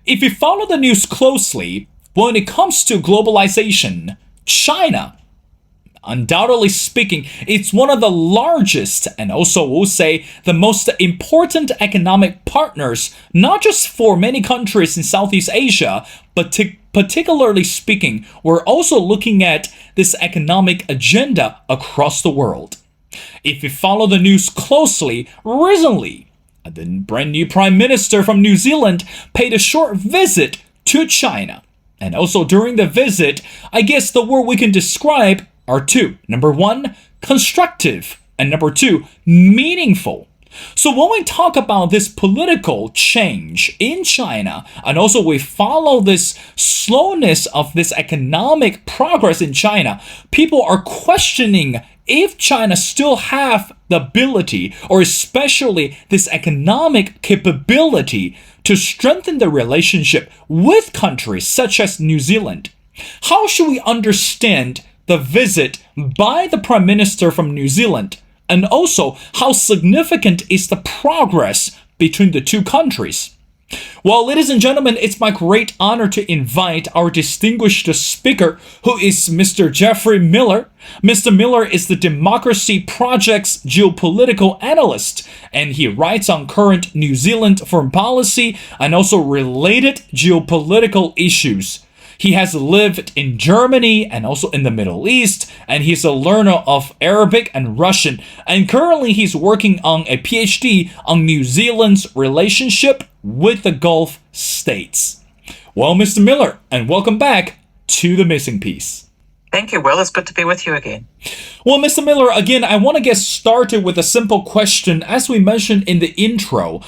If you follow the news closely, when it comes to globalization, China, undoubtedly speaking, it's one of the largest and also we'll say the most important economic partners, not just for many countries in Southeast Asia, but particularly speaking, we're also looking at this economic agenda across the world. If you follow the news closely, recently, the brand new Prime Minister from New Zealand paid a short visit to China. And also during the visit, I guess the word we can describe are two. Number one, constructive, and number two, meaningful. So when we talk about this political change in China, and also we follow this slowness of this economic progress in China, people are questioning if China still have the ability, or especially this economic capability, to strengthen the relationship with countries such as New Zealand. How should we understand the visit by the Prime Minister from New Zealand? And also, how significant is the progress between the two countries? Well, ladies and gentlemen, it's my great honor to invite our distinguished speaker, who is Mr. Geoffrey Miller. Mr. Miller is the Democracy Project's geopolitical analyst, and he writes on current New Zealand foreign policy and also related geopolitical issues. He has lived in Germany and also in the Middle East, and he's a learner of Arabic and Russian. And currently he's working on a PhD on New Zealand's relationship with the Gulf states. Well, Mr. Miller, and welcome back to The Missing Piece. Thank you, Will. It's good to be with you again. Well, Mr. Miller, again, I want to get started with a simple question. As we mentioned in the intro,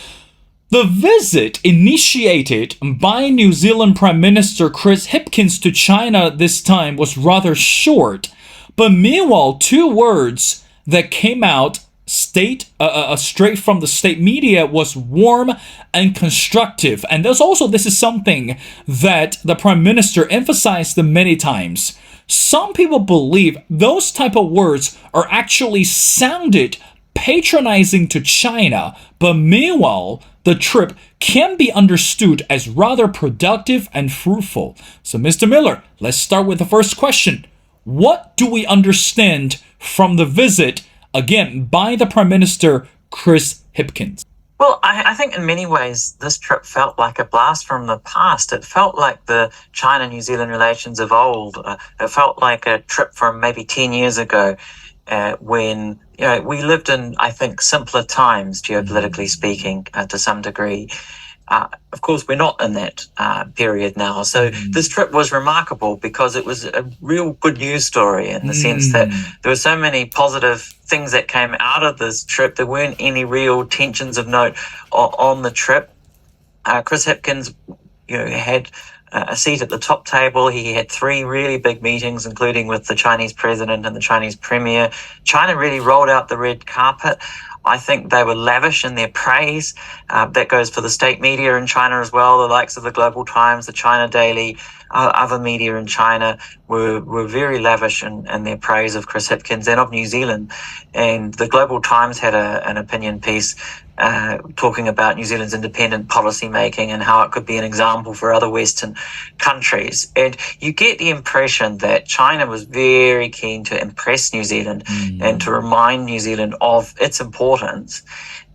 the visit initiated by New Zealand Prime Minister Chris Hipkins to China this time was rather short, but meanwhile, two words that came out straight from the state media was warm and constructive. And this is something that the Prime Minister emphasized many times. Some people believe those type of words are actually sounded patronizing to China, but meanwhile, the trip can be understood as rather productive and fruitful. So, Mr. Miller, let's start with the first question. What do we understand from the visit, again, by the Prime Minister, Chris Hipkins? Well, I think in many ways this trip felt like a blast from the past. It felt like the China-New Zealand relations of old. It felt like a trip from maybe 10 years ago. When we lived in, I think, simpler times, geopolitically speaking, to some degree. Of course, we're not in that period now. So this trip was remarkable because it was a real good news story in the sense that there were so many positive things that came out of this trip. There weren't any real tensions of note on the trip. Chris Hipkins, had a seat at the top table. He had three really big meetings, including with the Chinese president and the Chinese premier. China really rolled out the red carpet. I think they were lavish in their praise. That goes for the state media in China as well, the likes of the Global Times, the China Daily, other media in China were very lavish in their praise of Chris Hipkins and of New Zealand. And the Global Times had an opinion piece talking about New Zealand's independent policy making and how it could be an example for other Western countries. And you get the impression that China was very keen to impress New Zealand and to remind New Zealand of its importance,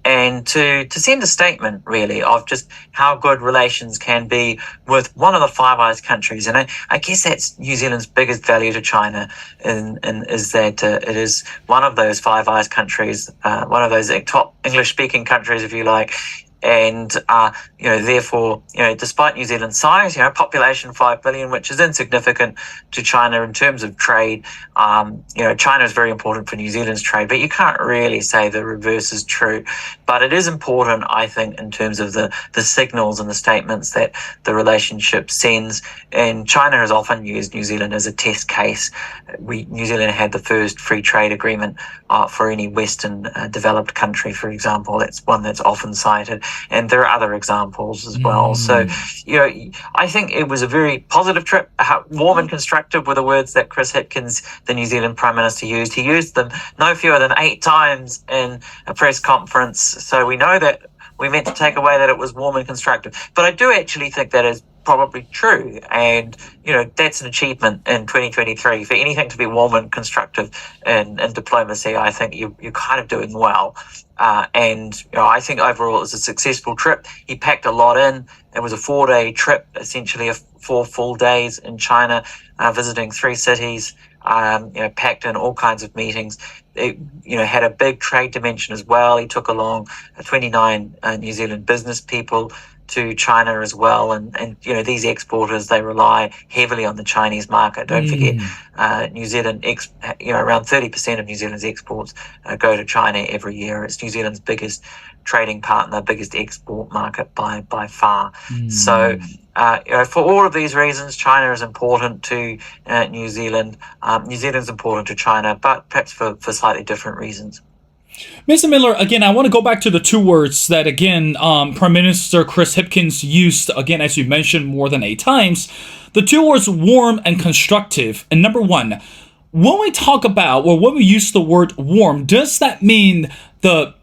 and to send a statement, really, of just how good relations can be with one of the Five Eyes countries. And I guess that's New Zealand's biggest value to China, and is that it is one of those Five Eyes countries, one of those top English-speaking countries, if you like. And, therefore, despite New Zealand's size, population 5 billion, which is insignificant to China in terms of trade, China is very important for New Zealand's trade, but you can't really say the reverse is true. But it is important, I think, in terms of the signals and the statements that the relationship sends. And China has often used New Zealand as a test case. New Zealand had the first free trade agreement for any Western developed country, for example. That's one that's often cited. And there are other examples as well. So, I think it was a very positive trip, warm and constructive were the words that Chris Hipkins, the New Zealand Prime Minister, used. He used them no fewer than 8 times in a press conference. So we know that we meant to take away that it was warm and constructive. But I do actually think that is probably true, and that's an achievement in 2023. For anything to be warm and constructive in diplomacy, I think you're kind of doing well. And I think overall it was a successful trip. He packed a lot in. It was a 4-day trip, essentially 4 full days in China, visiting 3 cities. Packed in all kinds of meetings. It, had a big trade dimension as well. He took along 29 New Zealand business people to China as well, and these exporters, they rely heavily on the Chinese market. Don't forget, New Zealand around 30% of New Zealand's exports go to China every year. It's New Zealand's biggest trading partner, biggest export market by far. So for all of these reasons, China is important to New Zealand. New Zealand's important to China, but perhaps for slightly different reasons. Mr. Miller, again, I want to go back to the 2 words that, again, Prime Minister Chris Hipkins used, again, as you mentioned, more than 8 times. The 2 words warm and constructive. And number 1, when we talk about, or when we use the word warm, does that mean the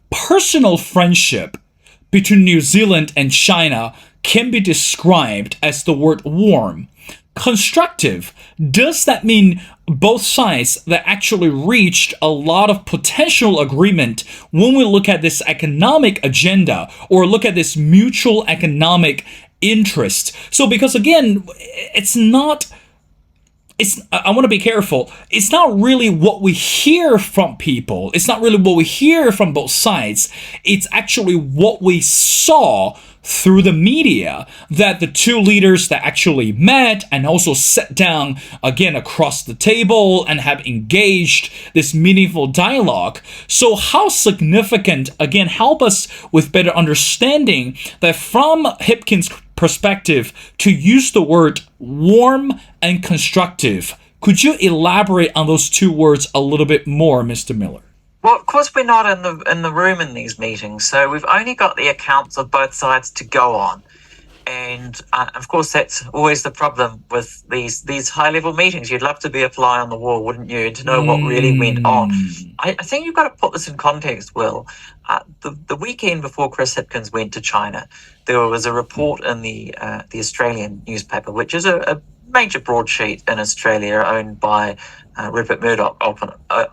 personal friendship between New Zealand and China can be described as the word warm? Constructive, does that mean both sides that actually reached a lot of potential agreement when we look at this economic agenda or look at this mutual economic interest? So because again, I want to be careful. It's not really what we hear from people. It's not really what we hear from both sides. It's actually what we saw through the media, that the 2 leaders that actually met and also sat down again across the table and have engaged this meaningful dialogue. So how significant, again, help us with better understanding that from Hipkins' perspective, to use the word warm and constructive. Could you elaborate on those 2 words a little bit more, Mr. Miller? Well, of course, we're not in the room in these meetings, so we've only got the accounts of both sides to go on. And of course, that's always the problem with these high-level meetings. You'd love to be a fly on the wall, wouldn't you, to know what really went on. I think you've got to put this in context, Will. The weekend before Chris Hipkins went to China, there was a report in the Australian newspaper, which is a major broadsheet in Australia owned by Rupert Murdoch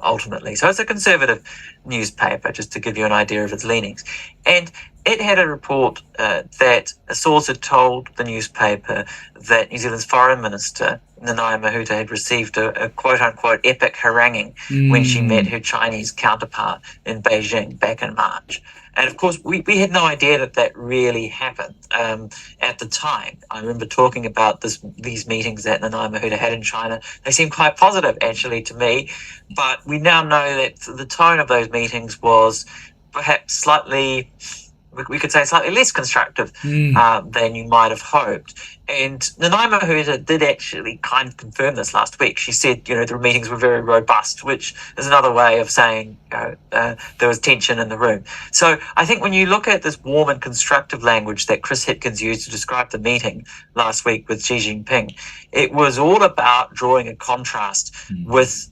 ultimately. So it's a conservative newspaper, just to give you an idea of its leanings. And it had a report that a source had told the newspaper that New Zealand's Foreign Minister, Nanaia Mahuta, had received a quote-unquote epic haranguing when she met her Chinese counterpart in Beijing back in March. And of course, we had no idea that really happened at the time. I remember talking about these meetings that Nanaia Mahuta had in China. They seemed quite positive, actually, to me. But we now know that the tone of those meetings was perhaps slightly, we could say, slightly less constructive than you might have hoped. And Nanaia Mahuta did actually kind of confirm this last week. She said, the meetings were very robust, which is another way of saying there was tension in the room. So I think when you look at this warm and constructive language that Chris Hipkins used to describe the meeting last week with Xi Jinping, it was all about drawing a contrast with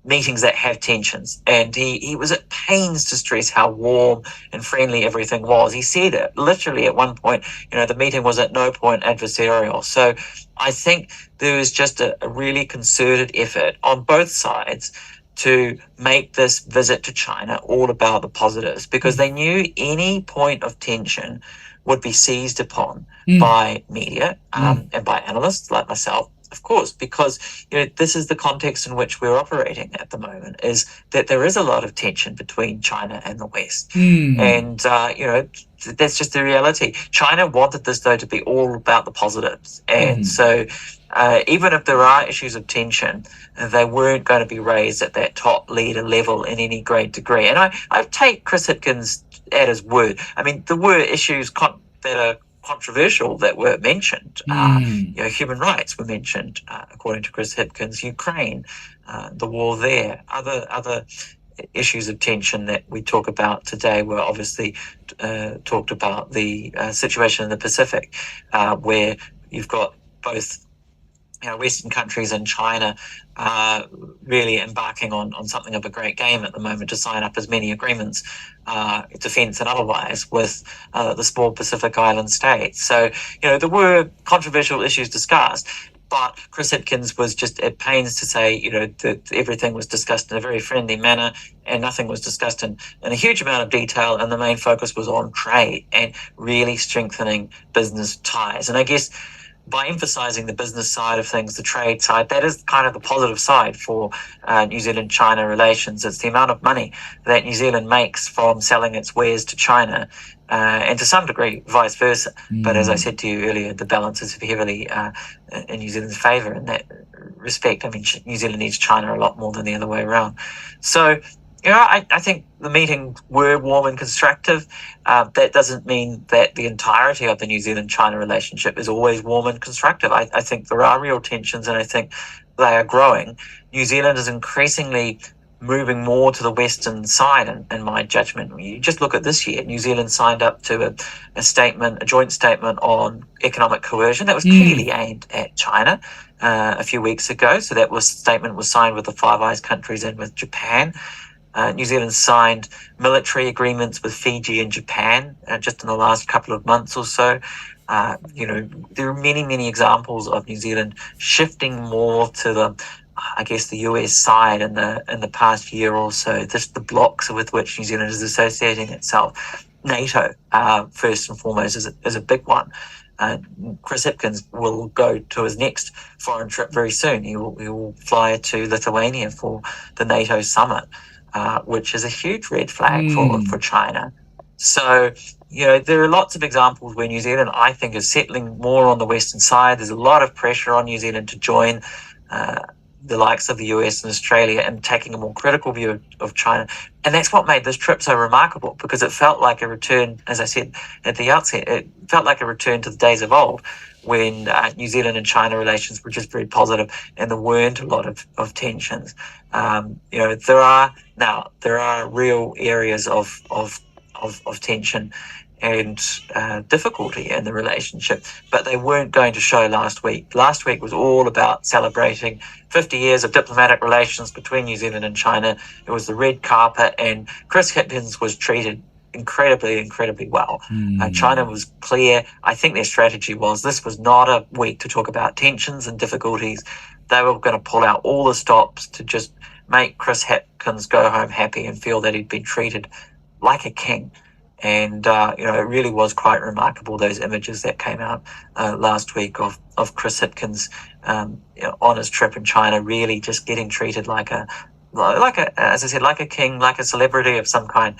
meetings that have tensions, and he was at pains to stress how warm and friendly everything was. He said it literally at one point, the meeting was at no point adversarial. So I think there was just a really concerted effort on both sides to make this visit to China all about the positives, because they knew any point of tension would be seized upon by media and by analysts like myself, of course, because this is the context in which we're operating at the moment, is that there is a lot of tension between China and the West. And, that's just the reality. China wanted this, though, to be all about the positives. And so even if there are issues of tension, they weren't going to be raised at that top leader level in any great degree. And I take Chris Hipkins at his word. I mean, there were issues that are controversial that were mentioned. Human rights were mentioned, according to Chris Hipkins. Ukraine, the war there, other issues of tension that we talk about today were obviously talked about the situation in the Pacific, where you've got both Western countries and China are really embarking on something of a great game at the moment to sign up as many agreements, defence and otherwise, with the small Pacific Island states. So, there were controversial issues discussed, but Chris Hipkins was just at pains to say, that everything was discussed in a very friendly manner and nothing was discussed in a huge amount of detail. And the main focus was on trade and really strengthening business ties. And I guess by emphasizing the business side of things, the trade side, that is kind of the positive side for New Zealand-China relations. It's the amount of money that New Zealand makes from selling its wares to China, and to some degree, vice versa. But as I said to you earlier, the balance is heavily in New Zealand's favour in that respect. I mean, New Zealand needs China a lot more than the other way around. So, I think the meetings were warm and constructive. That doesn't mean that the entirety of the New Zealand-China relationship is always warm and constructive. I think there are real tensions, and I think they are growing. New Zealand is increasingly moving more to the Western side, in my judgment. You just look at this year. New Zealand signed up to a joint statement on economic coercion that was clearly aimed at China a few weeks ago. So that statement was signed with the Five Eyes countries and with Japan. New Zealand signed military agreements with Fiji and Japan just in the last couple of months or so. There are many, many examples of New Zealand shifting more to the US side in the past year or so. Just the blocks with which New Zealand is associating itself. NATO, first and foremost, is a big one. Chris Hipkins will go to his next foreign trip very soon. He will fly to Lithuania for the NATO summit. Which is a huge red flag for China. So, there are lots of examples where New Zealand, I think, is settling more on the Western side. There's a lot of pressure on New Zealand to join the likes of the US and Australia and taking a more critical view of China. And that's what made this trip so remarkable, because it felt like a return, as I said at the outset, it felt like a return to the days of old, when New Zealand and China relations were just very positive and there weren't a lot of tensions. There are real areas of tension and difficulty in the relationship, but they weren't going to show last week. Last week was all about celebrating 50 years of diplomatic relations between New Zealand and China. It was the red carpet, and Chris Hipkins was treated incredibly well. China was clear. I think their strategy was this was not a week to talk about tensions and difficulties. They were going to pull out all the stops to just make Chris Hipkins go home happy and feel that he'd been treated like a king. And, it really was quite remarkable, those images that came out last week of Chris Hipkins on his trip in China, really just getting treated like a king, like a celebrity of some kind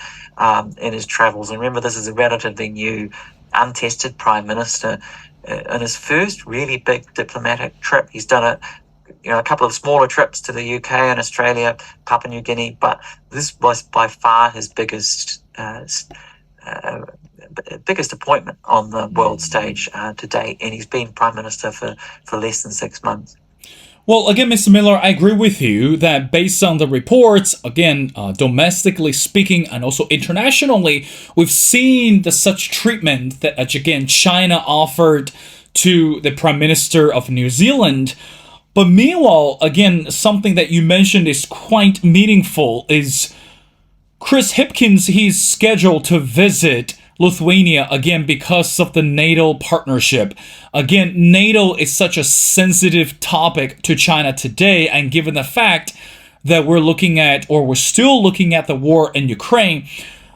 in his travels. And remember, this is a relatively new, untested prime minister in his first really big diplomatic trip. He's done a couple of smaller trips to the UK and Australia, Papua New Guinea, but this was by far his biggest appointment on the world stage to date, and he's been prime minister for less than 6 months. Well, again, Mr. Miller, I agree with you that based on the reports, again, domestically speaking and also internationally, we've seen such treatment that, again, China offered to the Prime Minister of New Zealand. But meanwhile, again, something that you mentioned is quite meaningful is Chris Hipkins. He's scheduled to visit Lithuania again because of the NATO partnership. Again, NATO is such a sensitive topic to China today, and given the fact that we're still looking at the war in Ukraine.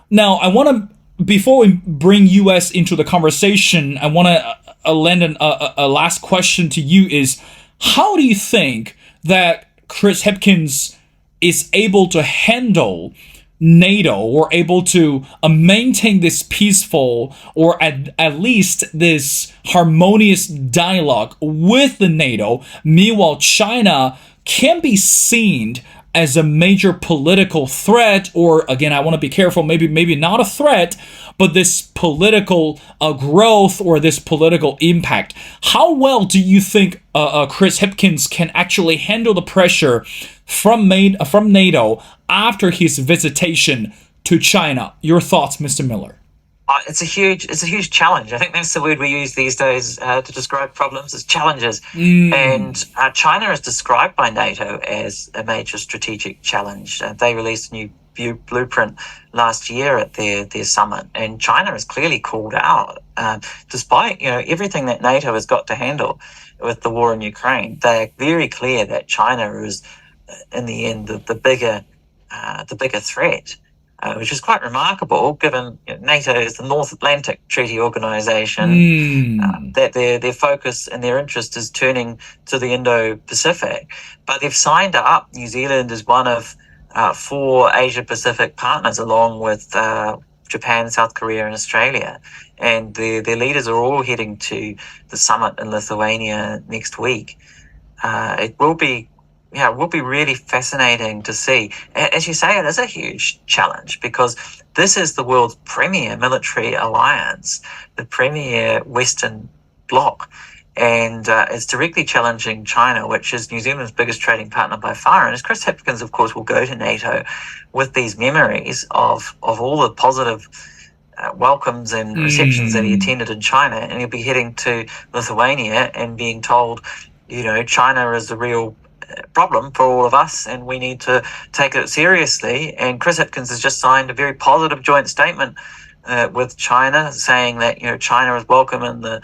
Now, I want to, before we bring US into the conversation, I want to lend a last question to you is, how do you think that Chris Hipkins is able to handle NATO, or able to maintain this peaceful or at least this harmonious dialogue with the NATO? Meanwhile, China can be seen as a major political threat, or again, I want to be careful, maybe not a threat, but this political growth or this political impact. How well do you think Chris Hipkins can actually handle the pressure from NATO after his visitation to China? Your thoughts, Mr. Miller? It's a huge challenge. I think that's the word we use these days to describe problems, is challenges. And Mm. China is described by NATO as a major strategic challenge. They released a new blueprint last year at their summit, and China is clearly called out. Despite everything that NATO has got to handle with the war in Ukraine, they're very clear that China is, in the end, the bigger threat. Which is quite remarkable, given NATO is the North Atlantic Treaty Organization, Mm. that their focus and their interest is turning to the Indo-Pacific. But they've signed up New Zealand as one of 4 Asia-Pacific partners, along with Japan, South Korea, and Australia. And their leaders are all heading to the summit in Lithuania next week. It will be really fascinating to see. As you say, it is a huge challenge because this is the world's premier military alliance, the premier Western bloc, and it's directly challenging China, which is New Zealand's biggest trading partner by far. And as Chris Hipkins, of course, will go to NATO with these memories of all the positive welcomes and receptions that he Mm. attended in China, and he'll be heading to Lithuania and being told, China is the real problem for all of us, and we need to take it seriously. And Chris Hipkins has just signed a very positive joint statement with China, saying that China is welcome in the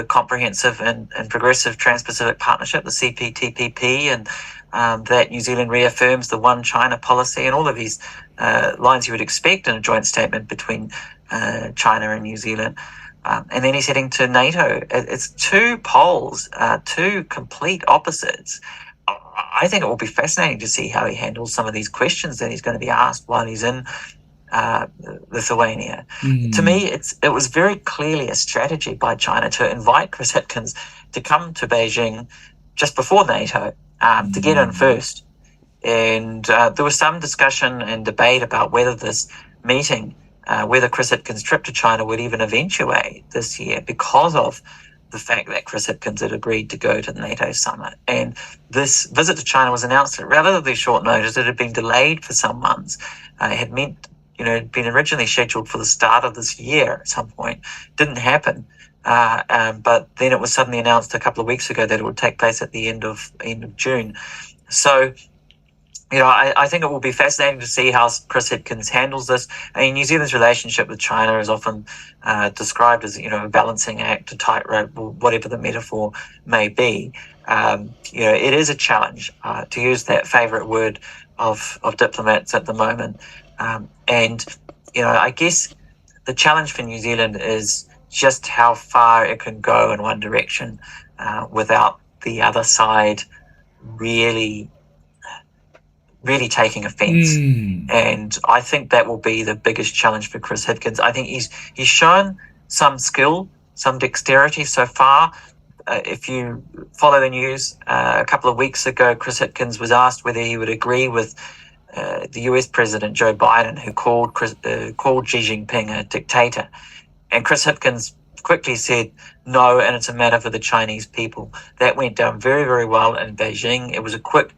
comprehensive and progressive Trans-Pacific Partnership, the CPTPP, and that New Zealand reaffirms the One China policy, and all of these lines you would expect in a joint statement between China and New Zealand. And then he's heading to NATO. It's 2 poles, 2 complete opposites. I think it will be fascinating to see how he handles some of these questions that he's going to be asked while he's in Lithuania. To me, it was very clearly a strategy by China to invite Chris Hipkins to come to Beijing just before NATO to get in first. And there was some discussion and debate about whether this meeting, whether Chris Hipkins' trip to China would even eventuate this year because of the fact that Chris Hipkins had agreed to go to the NATO summit. And this visit to China was announced at relatively short notice. It had been delayed for some months. It had meant, had been originally scheduled for the start of this year at some point. Didn't happen. But then it was suddenly announced a couple of weeks ago that it would take place at the end of June. So, I think it will be fascinating to see how Chris Hipkins handles this. I mean, New Zealand's relationship with China is often described as, a balancing act, a tightrope, whatever the metaphor may be. It is a challenge, to use that favourite word of diplomats at the moment. And I guess the challenge for New Zealand is just how far it can go in one direction without the other side really taking offence. And I think that will be the biggest challenge for Chris Hipkins. I think he's shown some skill, some dexterity so far. If you follow the news, a couple of weeks ago, Chris Hipkins was asked whether he would agree with the US President Joe Biden, who called Xi Jinping a dictator. And Chris Hipkins quickly said no, and it's a matter for the Chinese people. That went down very, very well in Beijing. It was a quick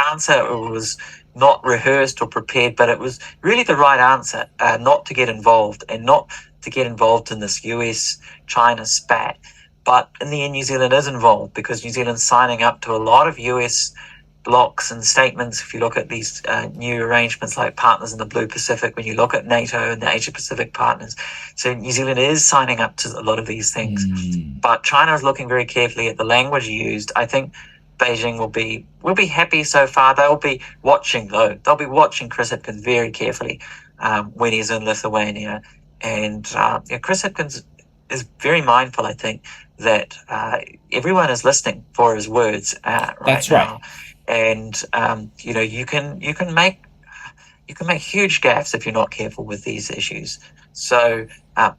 answer. It was not rehearsed or prepared, but it was really the right answer, not to get involved and not to get involved in this US-China spat. But in the end, New Zealand is involved because New Zealand's signing up to a lot of US blocks and statements. If you look at these new arrangements like Partners in the Blue Pacific, when you look at NATO and the Asia Pacific partners, so New Zealand is signing up to a lot of these things. But China is looking very carefully at the language used. I think Beijing will be happy so far. They'll be watching, though. They'll be watching Chris Hipkins very carefully when he's in Lithuania. And Chris Hipkins is very mindful, I think, that everyone is listening for his words That's now. right. And you can make huge gaffes if you're not careful with these issues. So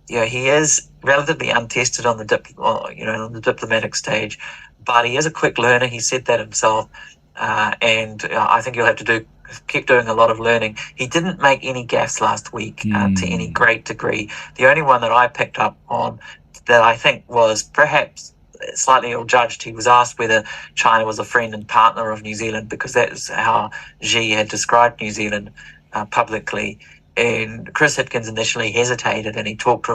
he is relatively untested on the diplomatic stage, but he is a quick learner. He said that himself, and I think you'll have to keep doing a lot of learning. He didn't make any gaffes last week to any great degree. The only one that I picked up on that I think was perhaps slightly ill-judged, he was asked whether China was a friend and partner of New Zealand, because that is how Xi had described New Zealand publicly. And Chris Hipkins initially hesitated, and he talked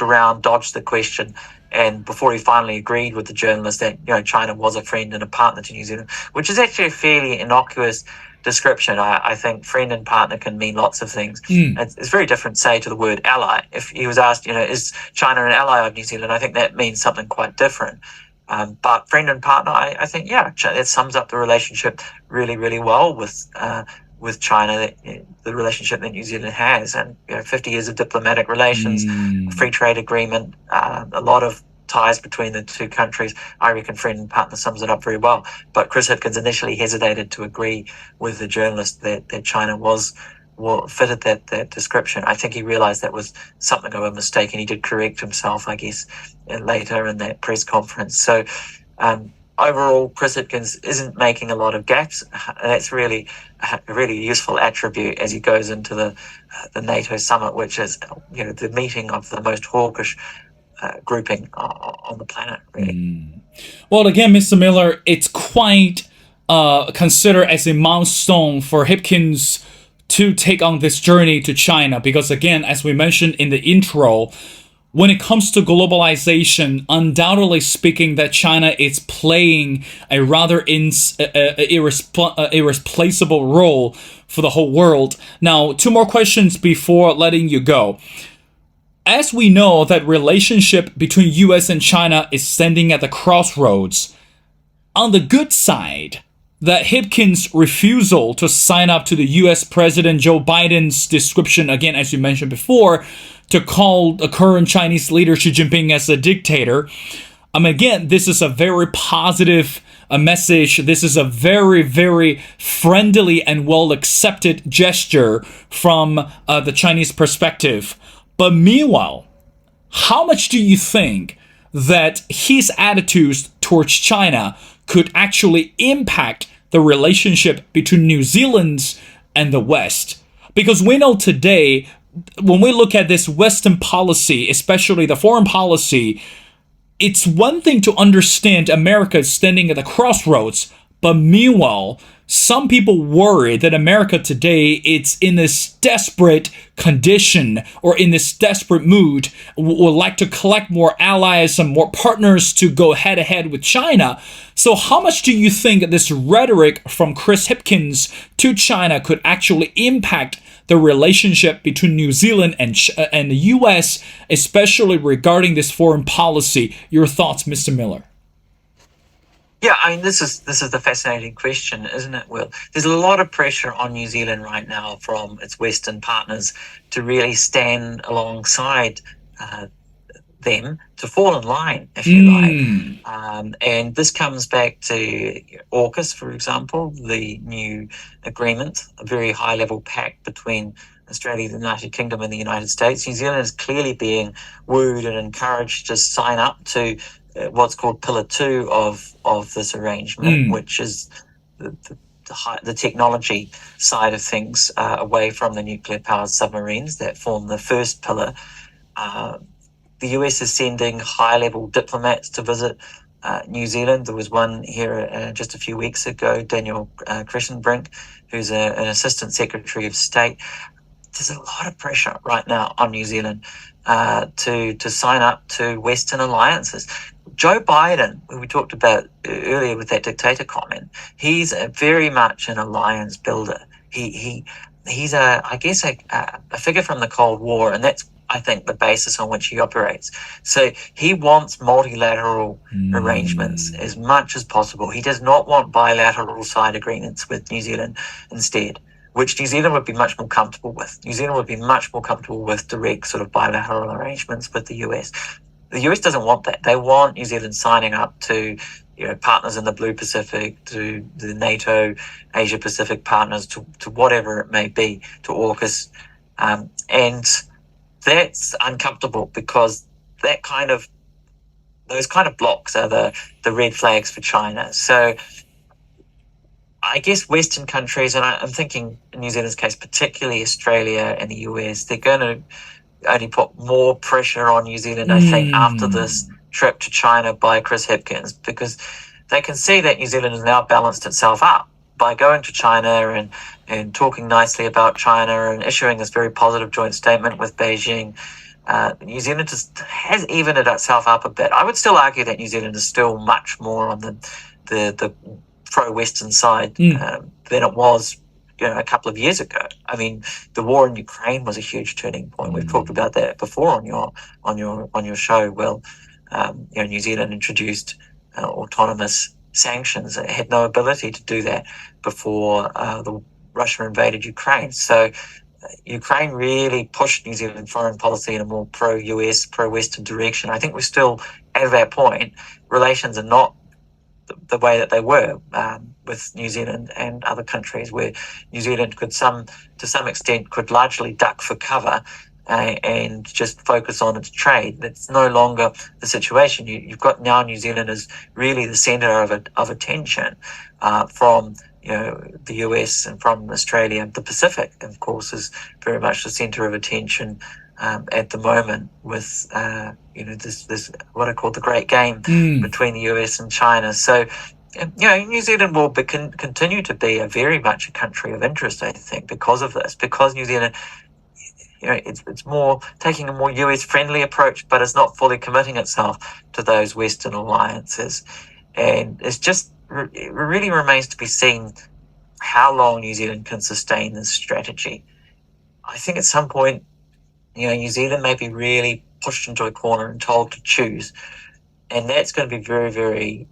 around, dodged the question, and before he finally agreed with the journalist that China was a friend and a partner to New Zealand, which is actually a fairly innocuous description. I think friend and partner can mean lots of things. It's very different, say, to the word ally. If he was asked, is China an ally of New Zealand, I think that means something quite different. But friend and partner, I think, it sums up the relationship really, really well with China, the relationship that New Zealand has, and 50 years of diplomatic relations, free trade agreement, a lot of ties between the two countries. I reckon friend and partner sums it up very well. But Chris Hipkins initially hesitated to agree with the journalist that China fitted that description. I think he realized that was something of a mistake, and he did correct himself, I guess, later in that press conference. So overall, Chris Hipkins isn't making a lot of gaps. That's really a really useful attribute as he goes into the NATO summit, which is the meeting of the most hawkish grouping on the planet, really. Well, again, Mr. Miller, it's quite considered as a milestone for Hipkins to take on this journey to China, because again, as we mentioned in the intro, when it comes to globalization, undoubtedly speaking, that China is playing a rather irreplaceable role for the whole world. Now, two more questions before letting you go. As we know that relationship between US and China is standing at the crossroads, on the good side, that Hipkins' refusal to sign up to the US President Joe Biden's description, again, as you mentioned before, to call the current Chinese leader Xi Jinping as a dictator. Again, this is a very positive message. This is a very, very friendly and well-accepted gesture from the Chinese perspective. But meanwhile, how much do you think that his attitudes towards China could actually impact the relationship between New Zealand and the West? Because we know today, when we look at this Western policy, especially the foreign policy, it's one thing to understand America is standing at the crossroads, but meanwhile, some people worry that America today is in this desperate condition or in this desperate mood, would like to collect more allies and more partners to go head to head with China. So how much do you think this rhetoric from Chris Hipkins to China could actually impact the relationship between New Zealand and the US, especially regarding this foreign policy? Your thoughts, Mr. Miller? Yeah, I mean, this is the fascinating question, isn't it, Will? There's a lot of pressure on New Zealand right now from its Western partners to really stand alongside them, to fall in line, if you like. And this comes back to AUKUS, for example, the new agreement, a very high-level pact between Australia, the United Kingdom, and the United States. New Zealand is clearly being wooed and encouraged to sign up to what's called Pillar 2 of this arrangement, which is the technology side of things, away from the nuclear-powered submarines that form the first pillar. The US is sending high-level diplomats to visit New Zealand. There was one here just a few weeks ago, Daniel Crescenbrink, who's an Assistant Secretary of State. There's a lot of pressure right now on New Zealand to sign up to Western alliances. Joe Biden, who we talked about earlier with that dictator comment, he's very much an alliance builder. He's I guess a figure from the Cold War, and that's, I think, the basis on which he operates. So he wants multilateral arrangements as much as possible. He does not want bilateral side agreements with New Zealand instead, which New Zealand would be much more comfortable with. New Zealand would be much more comfortable with direct sort of bilateral arrangements with the US. The US doesn't want that. They want New Zealand signing up to partners in the Blue Pacific, to the NATO Asia Pacific partners, to whatever it may be, to AUKUS. And that's uncomfortable because those kind of blocks are the red flags for China. So I guess Western countries, and I'm thinking in New Zealand's case, particularly Australia and the US, they're going to only put more pressure on New Zealand, I think, after this trip to China by Chris Hipkins, because they can see that New Zealand has now balanced itself up. by going to China and talking nicely about China and issuing this very positive joint statement with Beijing, New Zealand has evened itself up a bit. I would still argue that New Zealand is still much more on the pro-Western side than it was, a couple of years ago. I mean, the war in Ukraine was a huge turning point. We've talked about that before on your show. Well, New Zealand introduced autonomous sanctions. It had no ability to do that before the Russia invaded Ukraine. So Ukraine really pushed New Zealand foreign policy in a more pro-US, pro-Western direction. I think we're still at that point. Relations are not the way that they were with New Zealand and other countries, where New Zealand to some extent could largely duck for cover and just focus on its trade. That's no longer the situation. You've got now New Zealand as really the centre of attention from the US and from Australia. The Pacific, of course, is very much the centre of attention at the moment with this what I call the great game between the US and China. So New Zealand will continue to be very much a country of interest, I think, because of this, because New Zealand it's more taking a more US friendly approach, but it's not fully committing itself to those Western alliances. And it really remains to be seen how long New Zealand can sustain this strategy. I think at some point, New Zealand may be really pushed into a corner and told to choose. And that's going to be very, very,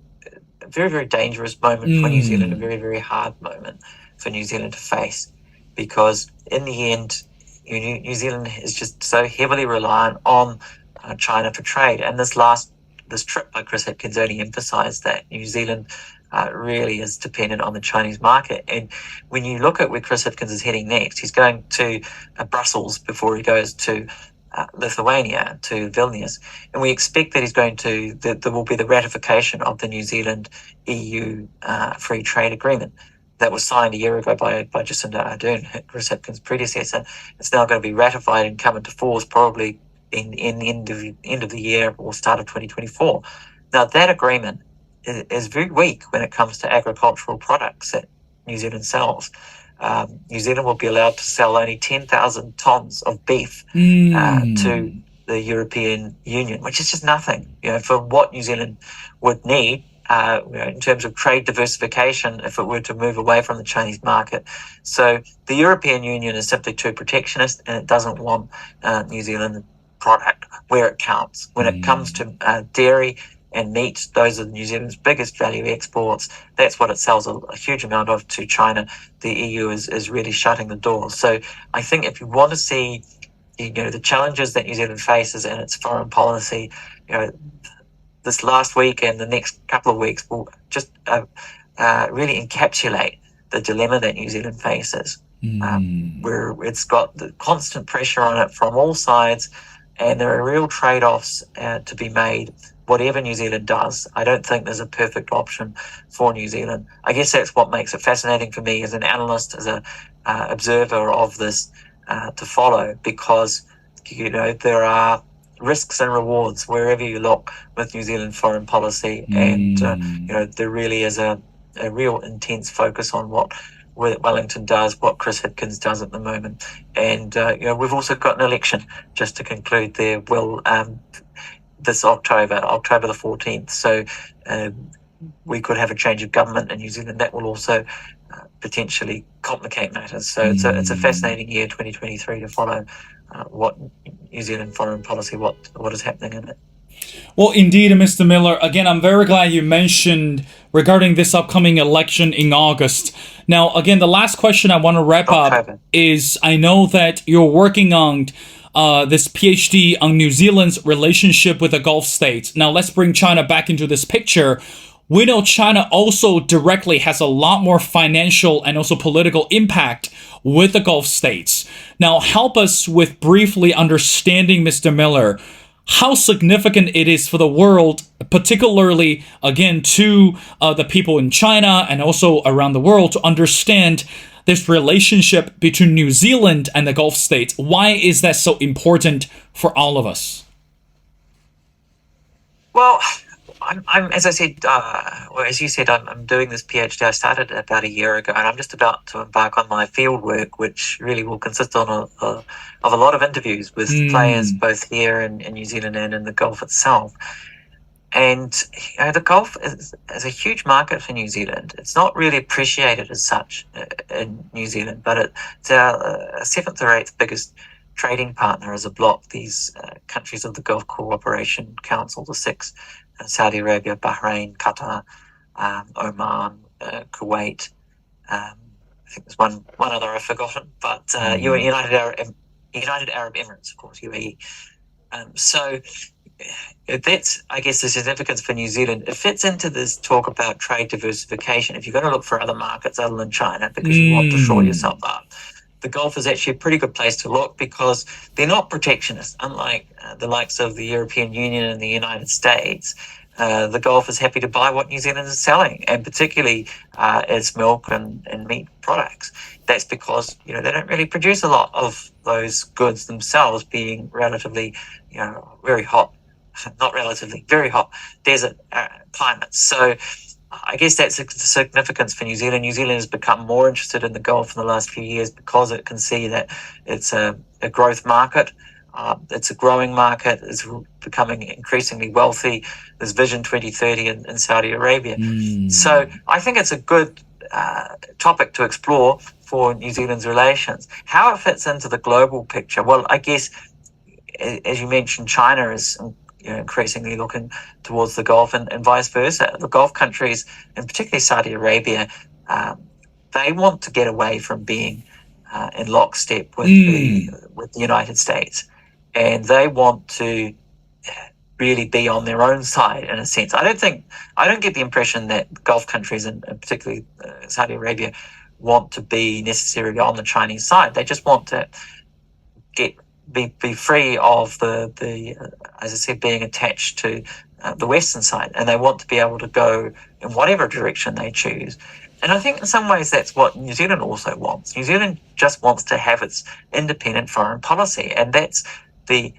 very, very dangerous moment for New Zealand, a very, very hard moment for New Zealand to face. Because in the end, New Zealand is just so heavily reliant on China for trade. And this trip by Chris Hipkins only emphasised that New Zealand really is dependent on the Chinese market. And when you look at where Chris Hipkins is heading next, he's going to Brussels before he goes to Lithuania, to Vilnius. And we expect that there will be the ratification of the New Zealand EU free trade agreement that was signed a year ago by Jacinda Ardern, Chris Hipkins' predecessor. It's now going to be ratified and come into force probably in the end of the year or start of 2024. Now, that agreement is very weak when it comes to agricultural products that New Zealand sells. New Zealand will be allowed to sell only 10,000 tonnes of beef to the European Union, which is just nothing, for what New Zealand would need in terms of trade diversification if it were to move away from the Chinese market. So the European Union is simply too protectionist, and it doesn't want New Zealand product where it counts. When it comes to dairy and meat, those are New Zealand's biggest value exports. That's what it sells a huge amount of to China. The EU is really shutting the door. So I think if you want to see the challenges that New Zealand faces in its foreign policy, this last week and the next couple of weeks will just really encapsulate the dilemma that New Zealand faces, where it's got the constant pressure on it from all sides, and there are real trade-offs to be made whatever New Zealand does. I don't think there's a perfect option for New Zealand. I guess that's what makes it fascinating for me as an analyst, as an observer of this to follow, because there are risks and rewards wherever you look with New Zealand foreign policy, and there really is a real intense focus on what Wellington does, what Chris Hipkins does at the moment. And we've also got an election, just to conclude there, this October the 14th. So we could have a change of government in New Zealand that will also potentially complicate matters. So it's a fascinating year, 2023, to follow what New Zealand foreign policy, what is happening in it. Well, indeed, Mr. Miller, again, I'm very glad you mentioned regarding this upcoming election in August. Now, again, the last question I want to wrap up is, I know that you're working on this PhD on New Zealand's relationship with the Gulf states. Now, let's bring China back into this picture. We know China also directly has a lot more financial and also political impact with the Gulf states. Now, help us with briefly understanding, Mr. Miller, how significant it is for the world, particularly, again, to the people in China and also around the world, to understand this relationship between New Zealand and the Gulf states. Why is that so important for all of us? Well, as I said, or as you said, I'm doing this PhD. I started about a year ago, and I'm just about to embark on my field work, which really will consist of a lot of interviews with players both here in New Zealand and in the Gulf itself. And the Gulf is a huge market for New Zealand. It's not really appreciated as such in New Zealand, but it's our seventh or eighth biggest trading partner as a bloc. These countries of the Gulf Cooperation Council, the six: Saudi Arabia, Bahrain, Qatar, Oman, Kuwait. I think there's one other I've forgotten, but United Arab Emirates, of course, UAE. So that's, I guess, the significance for New Zealand. It fits into this talk about trade diversification. If you're going to look for other markets other than China because you want to shore yourself up, the Gulf is actually a pretty good place to look because they're not protectionist, unlike the likes of the European Union and the United States. The Gulf is happy to buy what New Zealand is selling, and particularly its milk and meat products. That's because they don't really produce a lot of those goods themselves, being relatively, very hot, not relatively, very hot desert climates. So I guess that's the significance for New Zealand. New Zealand has become more interested in the Gulf in the last few years because it can see that it's a growth market. It's a growing market. It's becoming increasingly wealthy. There's Vision 2030 in Saudi Arabia. So I think it's a good topic to explore for New Zealand's relations. How it fits into the global picture? Well, I guess, as you mentioned, China is increasingly looking towards the Gulf and vice versa. The Gulf countries, and particularly Saudi Arabia, they want to get away from being in lockstep with the United States. And they want to really be on their own side, in a sense. I don't get the impression that Gulf countries, and particularly Saudi Arabia, want to be necessarily on the Chinese side. They just want to be free of the as I said, being attached to the Western side, and they want to be able to go in whatever direction they choose. And I think in some ways that's what New Zealand also wants. New Zealand just wants to have its independent foreign policy, and that's the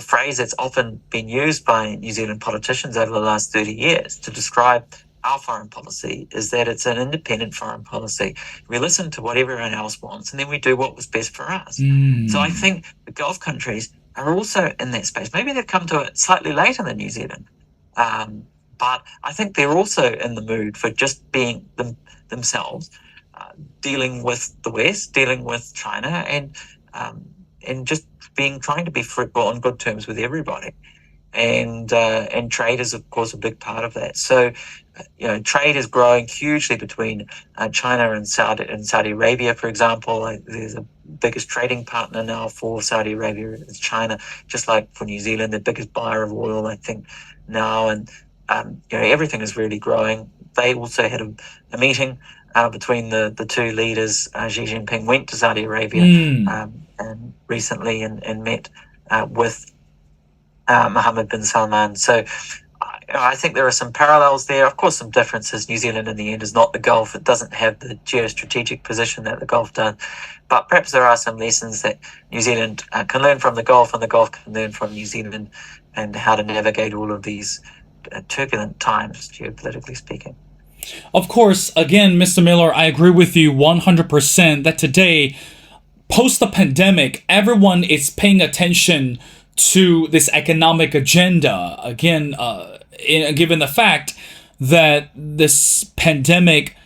phrase that's often been used by New Zealand politicians over the last 30 years to describe our foreign policy, is that it's an independent foreign policy. We listen to what everyone else wants, and then we do what was best for us. So I think the Gulf countries are also in that space. Maybe they've come to it slightly later than New Zealand, but I think they're also in the mood for just being themselves, dealing with the West, dealing with China, and just trying to be fruitful on good terms with everybody. And trade is, of course, a big part of that. So, trade is growing hugely between China and Saudi Arabia, for example. There's a biggest trading partner now for Saudi Arabia is China, just like for New Zealand, the biggest buyer of oil, I think, now. And everything is really growing. They also had a meeting between the two leaders. Xi Jinping went to Saudi Arabia and recently and met with Mohammed bin Salman. So I think there are some parallels there. Of course, some differences. New Zealand, in the end, is not the Gulf. It doesn't have the geostrategic position that the Gulf does. But perhaps there are some lessons that New Zealand can learn from the Gulf, and the Gulf can learn from New Zealand, and how to navigate all of these turbulent times, geopolitically speaking. Of course, again, Mr. Miller, I agree with you 100% that today, post the pandemic, everyone is paying attention to this economic agenda. Again, given the fact that this pandemic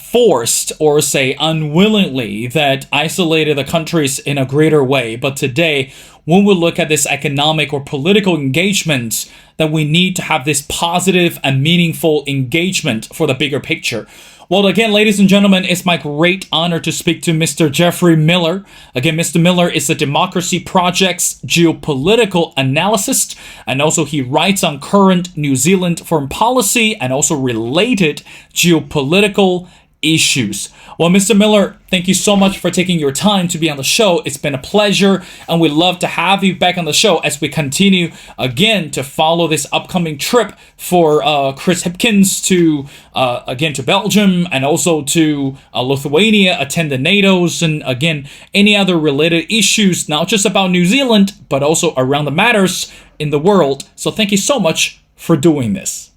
forced, or say unwillingly, that isolated the countries in a greater way. But today, when we look at this economic or political engagement, that we need to have this positive and meaningful engagement for the bigger picture. Well, again, ladies and gentlemen, it's my great honor to speak to Mr. Geoffrey Miller. Again, Mr. Miller is the Democracy Project's geopolitical analyst, and also he writes on current New Zealand foreign policy and also related geopolitical issues. Well, Mr. Miller, thank you so much for taking your time to be on the show. It's been a pleasure, and we'd love to have you back on the show as we continue again to follow this upcoming trip for Chris Hipkins to again to Belgium and also to Lithuania, attend the NATO's, and again any other related issues, not just about New Zealand but also around the matters in the world. So thank you so much for doing this.